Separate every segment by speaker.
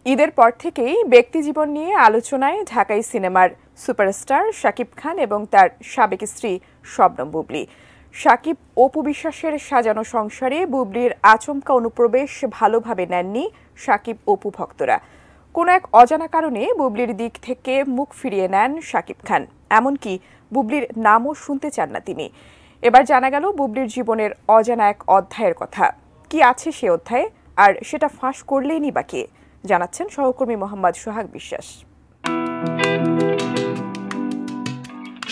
Speaker 1: ঈদের পর থেকেই ব্যক্তিজীবন নিয়ে আলোচনায় ঢাকাই সিনেমার সুপারস্টার শাকিব খান এবং তার সাবেক স্ত্রী শবনম বুবলি। শাকিব অপু বিশ্বাসের সাজানো সংসারে বুবলির আচমকা অনুপ্রবেশ ভালোভাবে নেননি শাকিব অপু ভক্তরা। কোনো এক অজানা কারণে বুবলির দিক থেকে মুখ ফিরিয়ে নেন শাকিব খান, এমনকি বুবলির নামও শুনতে চান না তিনি। এবার জানা গেল বুবলির জীবনের অজানা এক অধ্যায়ের কথা। কি আছে সে অধ্যায়ে, আর সেটা ফাঁস করলেই বা কে, জানাচ্ছেন সহকর্মী মোহাম্মদ সোহাগ বিশ্বাস।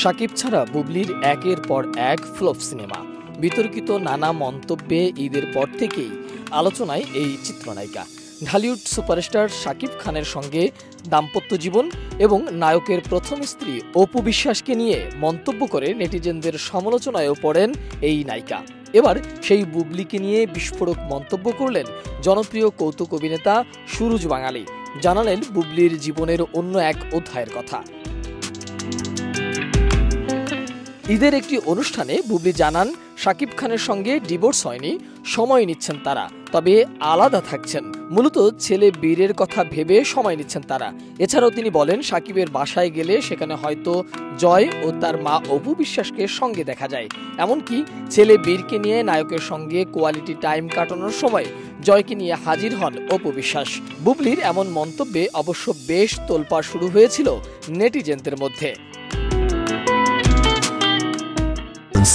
Speaker 2: শাকিব ছাড়া বুবলির একের পর এক ফ্লপ সিনেমা, বিতর্কিত নানা মন্তব্যে ঈদের পর থেকেই আলোচনায় এই চিত্রনায়িকা। ঢালিউড সুপারস্টার শাকিব খানের সঙ্গে দাম্পত্য জীবন এবং নায়কের প্রথম স্ত্রী অপু বিশ্বাসকে নিয়ে মন্তব্য করে নেটিজেনদের সমালোচনায়ও পড়েন এই নায়িকা। এবার সেই বুবলিকে নিয়ে বিস্ফোরক মন্তব্য করলেন জনপ্রিয় কৌতুক অভিনেতা সুরুজ বাঙালি। জানালেন বুবলির জীবনের অন্য এক অধ্যায়ের কথা। ঈদের একটি অনুষ্ঠানে বুবলি জানান, শাকিব খানের সঙ্গে ডিভোর্স হয়নি, সময় নিচ্ছেন তারা, তবে আলাদা থাকছেন। মূলত ছেলে বীরের কথা ভেবে সময় নিচ্ছেন তারা। এছাড়াও তিনি বলেন, শাকিবের বাসায় গেলে সেখানে হয়তো জয় ও তার মা অপু বিশ্বাসকে সঙ্গে দেখা যায়। এমনকি ছেলে বীরকে নিয়ে নায়কের সঙ্গে কোয়ালিটি টাইম কাটানোর সময় জয়কে নিয়ে হাজির হন অপু বিশ্বাস। বুবলির এমন মন্তব্যে অবশ্য বেশ তোলপাড় শুরু হয়েছিল নেটিজেনদের মধ্যে।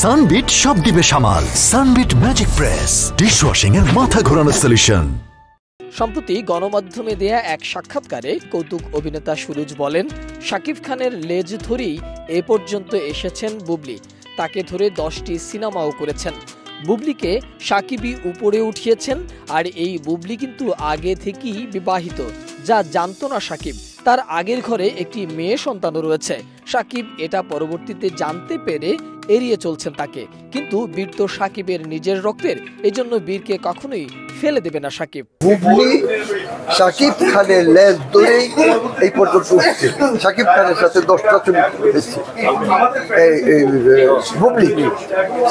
Speaker 3: সানবিট সব দিবে সামাল। সানবিট ম্যাজিক প্রেস ডিশওয়াশিং এর মাথা ঘোরানো সলিউশন।
Speaker 2: সম্প্রতি গণমাধ্যমে দেয়া এক সাক্ষাৎকারে কৌতুক অভিনেতা সুরুজ বলেন, শাকিব খানের লেজ ধরেই এ পর্যন্ত এসেছেন বুবলি। তাকে ধরে 10টি সিনেমাও করেছেন। বুবলিকে শাকিবই উপরে উঠিয়েছেন। আর এই বুবলি কিন্তু আগে থেকেই বিবাহিত, যা জানতো না শাকিব। তার আগের ঘরে একটি মেয়ে সন্তানও রয়েছে। শাকিব এটা পরবর্তীতে জানতে পেরে এড়িয়ে চলছেন তাকে। কিন্তু বীর তো শাকিবের নিজের রক্তের, এজন্য বীরকে কখনোই ফেলে দেবে না শাকিব।
Speaker 4: বুবলি শাকিব খানের লেজ ধরেই এই পর্যন্ত উঠছে। শাকিব খানের সাথে 10টা ছবি করেছে বুবলি।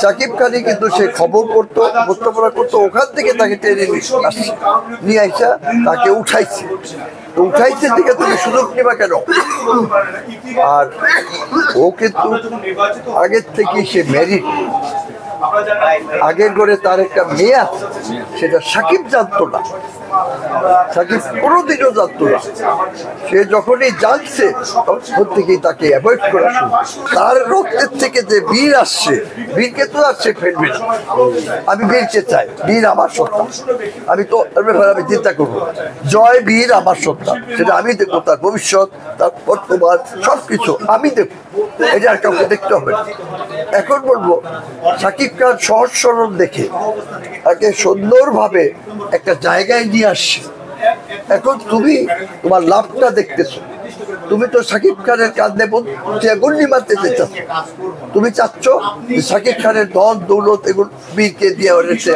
Speaker 4: শাকিব খানই কিন্তু সে খবর করতো, উপস্থাপনা করতো, ওখান থেকে তাকে টেনে নিয়ে আসা তাকে উঠাইছে। দিকে তুমি সুযোগ নিবা কেন? আর ও কিন্তু আগের থেকে সে ম্যারিড, আগের করে তার একটা মেয়ে আছে, সেটা শাকিব জানতো না। শাকিব কোনোদিনও জানতো না। সে যখনই জানছে তখন থেকেই তাকে অ্যাভয়েড করা শুরু। তার রক্তের থেকে যে বীর আসছে, বীরকে তো আর সে ফেলবে না। আমি বীরকে চাই, বীর আমার সত্তা। আমি তো আমি চিন্তা করবো, জয় বীর আমার সত্তা, সেটা আমি দেখবো। তার ভবিষ্যৎ, তার বর্তমান সবকিছু আমি দেখবো। এটা আর কাউকে দেখতে হবে না। এখন বলবো, শাকিব খান সহজ সরল দেখে তাকে সুন্দরভাবে একটা জায়গায় নিয়ে আসছে। এখন তুমি তোমার লাভটা দেখতেছো। তুমি তো শাকিব খানের কাঁধে গুল্লি মারতে চাচ্ছ। তুমি চাচ্ছ শাকিব খানের ধন দৌলত এগুলো বীরকে দিয়ে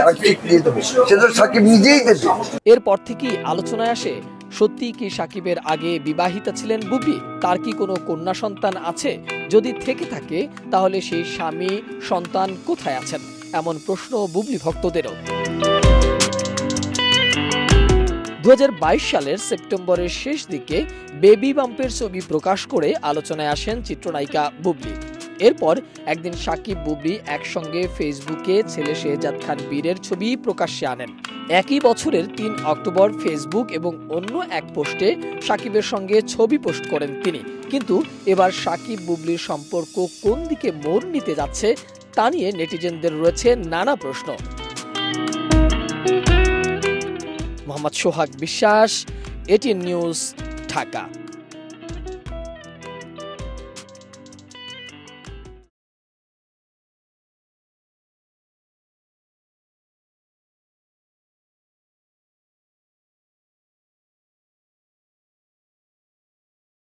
Speaker 4: আংশিক দিয়ে দেবে, সেটা শাকিব নিজেই দেবে।
Speaker 2: এরপর থেকেই আলোচনায় আসে, সত্যি কি শাকিবের আগে বিবাহিতা ছিলেন বুবলি? তার কি কোনো কন্যা সন্তান আছে? যদি থেকে থাকে তাহলে সেই স্বামী সন্তান কোথায় আছেন? এমন প্রশ্ন বুবলি ভক্তদেরও। 2022 সালের সেপ্টেম্বরের শেষ দিকে বেবি বাম্পের ছবি প্রকাশ করে আলোচনায় আসেন চিত্রনায়িকা বুবলি। এরপর একদিন শাকিব বুবলি একসঙ্গে ফেসবুকে ছেলে শেহজাদ খান বীরের ছবি প্রকাশ্যে আনেন। একই বছরের 3 অক্টোবর ফেসবুক এবং অন্য এক পোস্টে শাকিবের সঙ্গে ছবি পোস্ট করেন তিনি। কিন্তু এবার শাকিব বুবলির সম্পর্ক কোন দিকে মোড় নিতে যাচ্ছে তা নিয়ে নেটিজেনদের রয়েছে নানা প্রশ্ন। মোহাম্মদ সোহাগ বিশ্বাস, এটিএন নিউজ, ঢাকা।